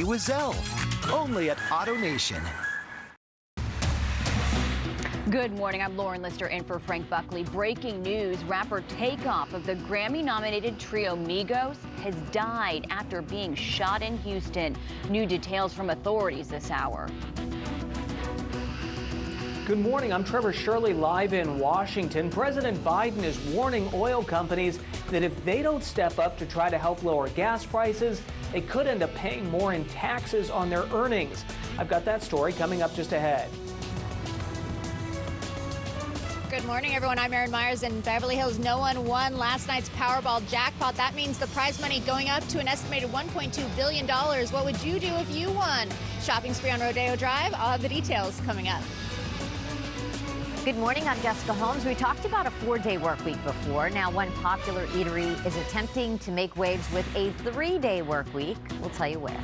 Wiesel, only at AutoNation. Good morning. I'm Lauren Lister in for Frank Buckley. Breaking news. Rapper Takeoff of the Grammy-nominated trio Migos has died after being shot in Houston. New details from authorities this hour. Good morning. I'm Trevor Shirley live in Washington. President Biden is warning oil companies that if they don't step up to try to help lower gas prices, they could end up paying more in taxes on their earnings. I've got that story coming up just ahead. Good morning, everyone. I'm Erin Myers in Beverly Hills. No one won last night's Powerball jackpot. That means the prize money going up to an estimated $1.2 billion. What would you do if you won? Shopping spree on Rodeo Drive. I'll have the details coming up. Good morning, I'm Jessica Holmes. We talked about a 4-day work week before. Now, one popular eatery is attempting to make waves with a 3-day work week. We'll tell you where.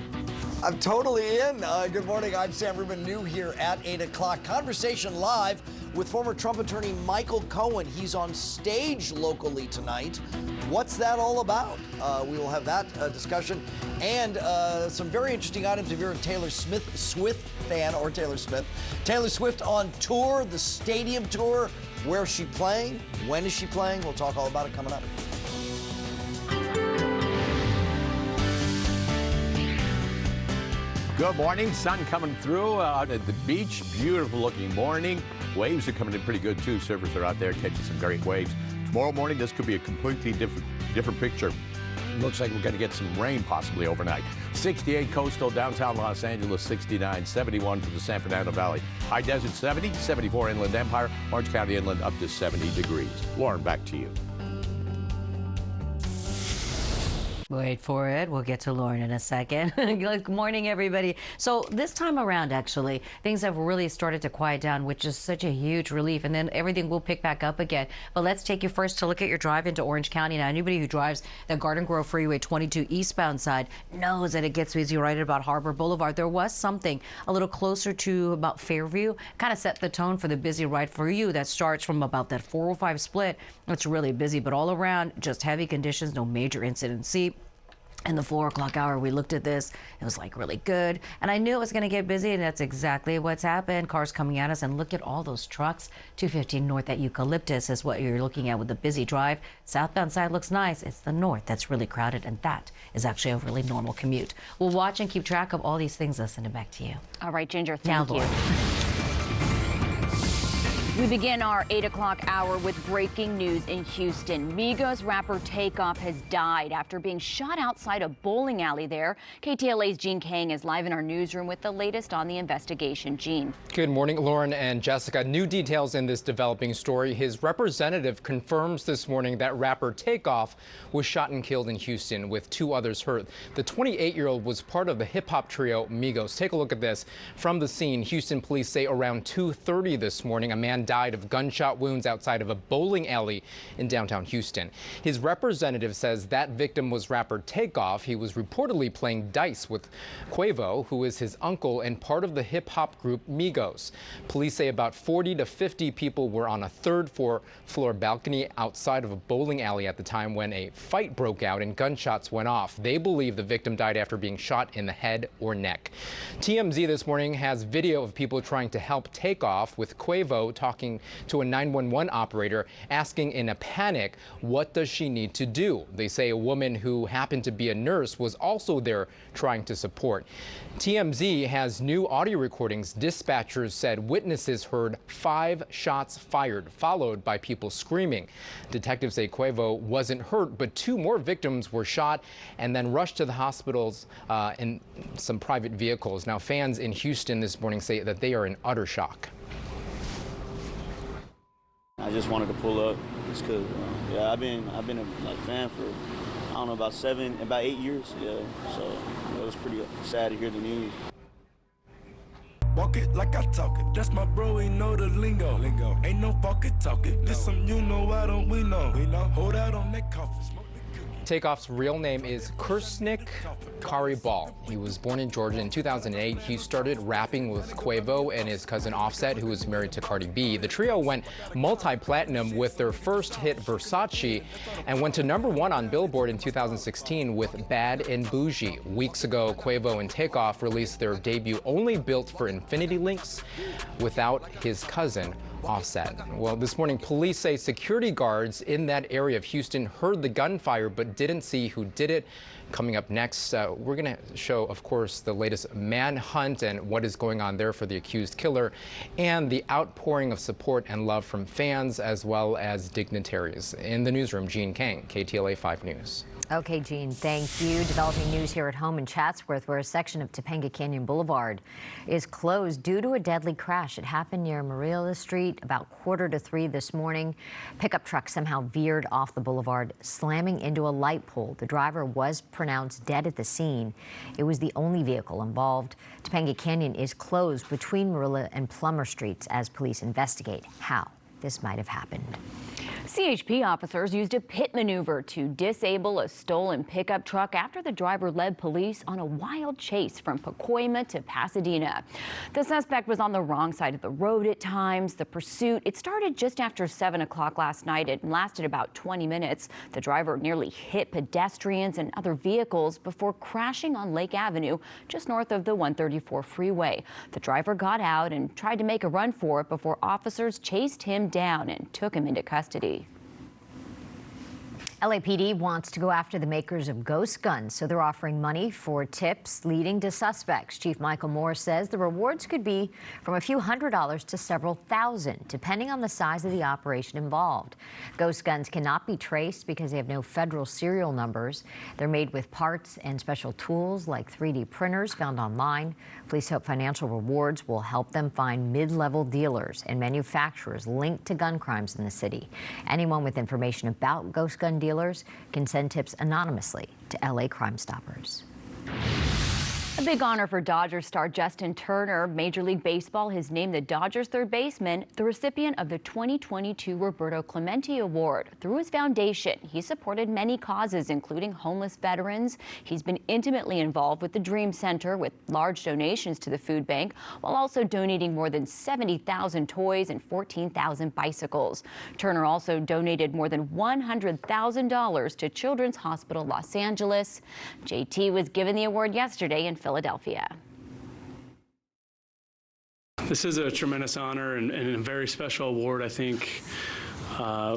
I'm totally in. Good morning, I'm Sam Rubin, new here at 8 o'clock. Conversation live with former Trump attorney Michael Cohen. He's on stage locally tonight. What's that all about? We will have that discussion and some very interesting items if you're a Taylor Swift fan or Taylor Smith. Taylor Swift on tour, the stadium tour. Where's she playing? When is she playing? We'll talk all about it coming up. Good morning. Sun coming through out at the beach. Beautiful looking morning. Waves are coming in pretty good too. Surfers are out there catching some great waves. Tomorrow morning, this could be a completely different picture. Looks like we're going to get some rain possibly overnight. 68 coastal, downtown Los Angeles 69, 71 for the San Fernando Valley. High Desert 70, 74 Inland Empire, Orange County Inland up to 70 degrees. Lauren, back to you. Wait for it. We'll get to Lauren in a second. Good morning, everybody. So this time around, actually, things have really started to quiet down, which is such a huge relief. And then everything will pick back up again. But let's take you first to look at your drive into Orange County. Now, anybody who drives the Garden Grove Freeway 22 eastbound side knows that it gets busy right about Harbor Boulevard. There was something a little closer to about Fairview, kind of set the tone for the busy ride for you that starts from about that 405 split. It's really busy, but all around, just heavy conditions, no major incidents. See, in the 4 o'clock hour, we looked at this. It was like really good. And I knew it was going to get busy, and that's exactly what's happened. Cars coming at us, and look at all those trucks. 215 north at Eucalyptus is what you're looking at with the busy drive. Southbound side looks nice. It's the north that's really crowded, and that is actually a really normal commute. We'll watch and keep track of all these things. I'll send it back to you. All right, Ginger, thank you. We begin our 8 o'clock hour with breaking news in Houston. Migos rapper Takeoff has died after being shot outside a bowling alley there. KTLA's Gene Kang is live in our newsroom with the latest on the investigation. Gene. Good morning, Lauren and Jessica. New details in this developing story. His representative confirms this morning that rapper Takeoff was shot and killed in Houston with 2 others hurt. The 28-year-old was part of the hip-hop trio Migos. Take a look at this. From the scene, Houston police say around 2:30 this morning, a man died of gunshot wounds outside of a bowling alley in downtown Houston. His representative says that victim was rapper Takeoff. He was reportedly playing dice with Quavo, who is his uncle and part of the hip-hop group Migos. Police say about 40 to 50 people were on a third-floor balcony outside of a bowling alley at the time when a fight broke out and gunshots went off. They believe the victim died after being shot in the head or neck. TMZ this morning has video of people trying to help Takeoff, with Quavo talking to a 911 operator, asking in a panic, what does she need to do? They say a woman who happened to be a nurse was also there trying to support. TMZ has new audio recordings. Dispatchers said witnesses heard 5 shots fired, followed by people screaming. Detectives say Quavo wasn't hurt, but 2 more victims were shot and then rushed to the hospitals in some private vehicles. Now, fans in Houston this morning say that they are in utter shock. I just wanted to pull up just because, yeah, I've been a fan for, I don't know, about 8 years, yeah. So it was pretty sad to hear the news. Walk it like I talk it. That's my bro, he know the lingo. Ain't no fucking talking. This some you know, why don't we know? Hold out on that coffee, smoke the cookie. Takeoff's real name is Kirsnick Karibal. He was born in Georgia in 2008. He started rapping with Quavo and his cousin Offset, who was married to Cardi B. The trio went multi-platinum with their first hit Versace and went to #1 on Billboard in 2016 with Bad and Bougie. Weeks ago, Quavo and Takeoff released their debut Only Built for Infinity Links without his cousin Offset. Well, this morning, police say security guards in that area of Houston heard the gunfire but didn't see who did it. Coming up next, we're going to show, of course, the latest manhunt and what is going on there for the accused killer, and the outpouring of support and love from fans as well as dignitaries. In the newsroom, Gene Kang, KTLA 5 News. Okay, Gene, thank you. Developing news here at home in Chatsworth, where a section of Topanga Canyon Boulevard is closed due to a deadly crash. It happened near Mariella Street about 2:45 this morning. Pickup truck somehow veered off the boulevard, slamming into a light pole. The driver was pronounced dead at the scene. It was the only vehicle involved. Topanga Canyon is closed between Mariella and Plummer Streets as police investigate how this might have happened. CHP officers used a pit maneuver to disable a stolen pickup truck after the driver led police on a wild chase from Pacoima to Pasadena. The suspect was on the wrong side of the road at times. The pursuit, it started just after 7 o'clock last night and lasted about 20 minutes. The driver nearly hit pedestrians and other vehicles before crashing on Lake Avenue just north of the 134 freeway. The driver got out and tried to make a run for it before officers chased him down and took him into custody. LAPD wants to go after the makers of ghost guns, so they're offering money for tips leading to suspects. Chief Michael Moore says the rewards could be from a few $100s to several thousand, depending on the size of the operation involved. Ghost guns cannot be traced because they have no federal serial numbers. They're made with parts and special tools like 3D printers found online. Police hope financial rewards will help them find mid-level dealers and manufacturers linked to gun crimes in the city. Anyone with information about ghost gun dealers can send tips anonymously to LA Crime Stoppers. A big honor for Dodgers star Justin Turner. Major League Baseball has named the Dodgers third baseman the recipient of the 2022 Roberto Clemente Award. Through his foundation, he supported many causes, including homeless veterans. He's been intimately involved with the Dream Center with large donations to the food bank, while also donating more than 70,000 toys and 14,000 bicycles. Turner also donated more than $100,000 to Children's Hospital Los Angeles. JT was given the award yesterday in Philadelphia. This is a tremendous honor and a very special award, I think.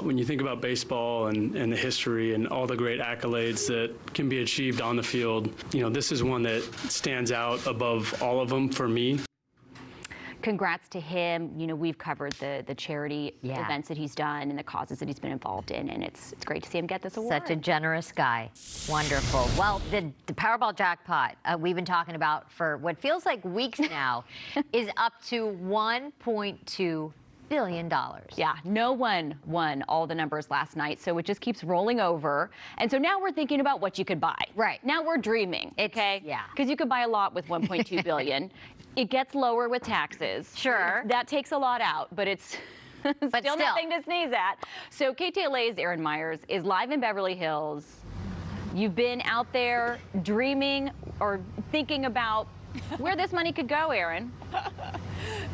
When you think about baseball and the history and all the great accolades that can be achieved on the field, you know, this is one that stands out above all of them for me. Congrats to him. You know, we've covered the charity events that he's done and the causes that he's been involved in, and it's great to see him get this award. Such a generous guy. Wonderful. Well, the Powerball jackpot we've been talking about for what feels like weeks now is up to $1.2 billion. Yeah, no one won all the numbers last night, so it just keeps rolling over. And so now we're thinking about what you could buy. Right. Now we're dreaming, okay? Yeah. Because you could buy a lot with $1.2 billion. It gets lower with taxes. Sure. That takes a lot out, but it's still nothing to sneeze at. So KTLA's Aaron Myers is live in Beverly Hills. You've been out there dreaming or thinking about where this money could go, Aaron.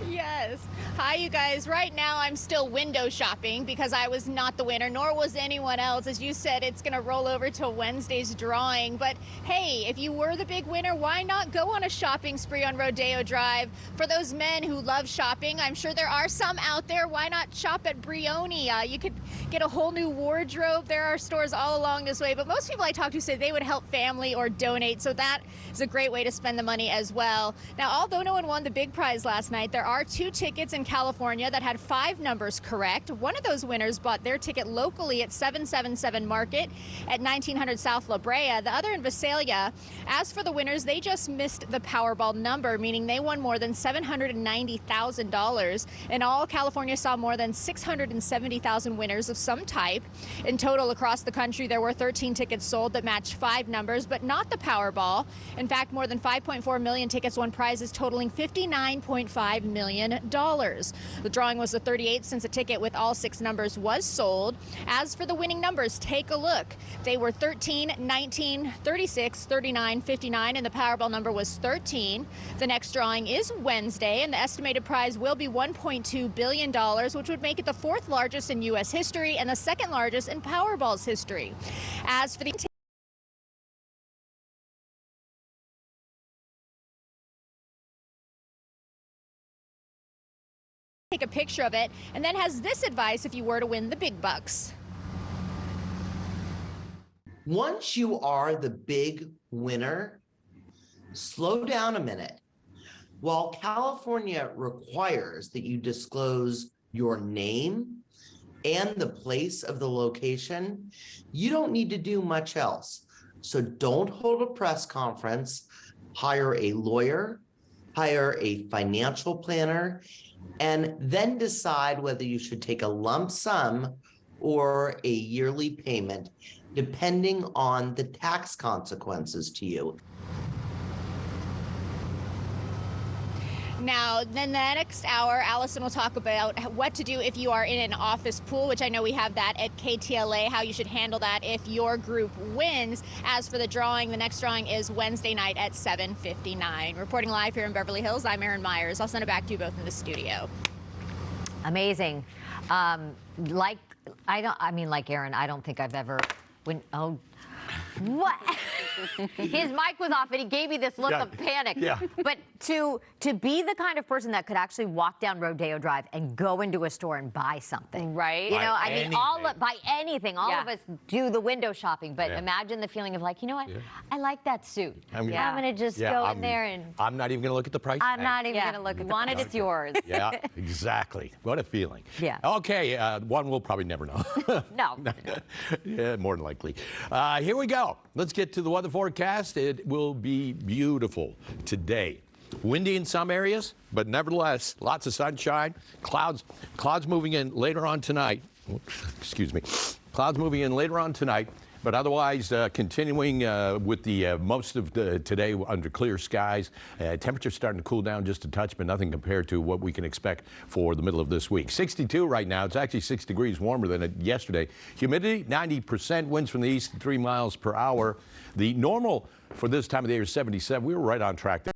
Yes. Hi, you guys. Right now, I'm still window shopping because I was not the winner, nor was anyone else. As you said, it's going to roll over to Wednesday's drawing. But hey, if you were the big winner, why not go on a shopping spree on Rodeo Drive? For those men who love shopping, I'm sure there are some out there. Why not shop at Brioni? You could get a whole new wardrobe. There are stores all along this way. But most people I talk to say they would help family or donate. So that is a great way to spend the money as well. Now, although no one won the big prize last night, there are 2 tickets in California that had 5 numbers correct. One of those winners bought their ticket locally at 777 Market at 1900 South La Brea. The other in Visalia. As for the winners, they just missed the Powerball number, meaning they won more than $790,000. In all, California saw more than 670,000 winners of some type. In total, across the country, there were 13 tickets sold that matched 5 numbers, but not the Powerball. In fact, more than $5.4 million million tickets won prizes totaling $59.5 million. The drawing was the 38th since a ticket with all 6 numbers was sold. As for the winning numbers, take a look. They were 13, 19, 36, 39, 59, and the Powerball number was 13. The next drawing is Wednesday, and the estimated prize will be $1.2 billion, which would make it the 4th largest in U.S. history and the 2nd largest in Powerball's history. As for the take a picture of it, and then has this advice if you were to win the big bucks. Once you are the big winner, slow down a minute. While California requires that you disclose your name and the place of the location, you don't need to do much else. So don't hold a press conference, hire a lawyer, hire a financial planner, and then decide whether you should take a lump sum or a yearly payment, depending on the tax consequences to you. Now, then the next hour, Allison will talk about what to do if you are in an office pool, which I know we have that at KTLA, how you should handle that if your group wins. As for the drawing, the next drawing is Wednesday night at 7:59. Reporting live here in Beverly Hills, I'm Erin Myers. I'll send it back to you both in the studio. Amazing. Like Erin, I don't think I've ever what? His mic was off and he gave me this look of panic. Yeah. But to be the kind of person that could actually walk down Rodeo Drive and go into a store and buy something. Right. You know, Buy I mean, buy anything. All of us do the window shopping, but imagine the feeling of like, you know what? I like that suit. I'm going to just go in there and... I'm not even going to look at the price tag. I'm not even going to look at the Want it, it's yours. Yeah, exactly. What a feeling. Yeah. Okay, one we'll probably never know. No. Yeah, more than likely. Here we go. Let's get to the weather forecast. It will be beautiful today. Windy in some areas, but nevertheless, lots of sunshine. Clouds moving in later on tonight. Excuse me. Clouds moving in later on tonight, but otherwise continuing with the most of today under clear skies. Temperatures starting to cool down just a touch, but nothing compared to what we can expect for the middle of this week. 62 right now. It's actually 6 degrees warmer than yesterday. Humidity 90%. Winds from the east 3 miles per hour. The normal for this time of the year is 77. We were right on track there.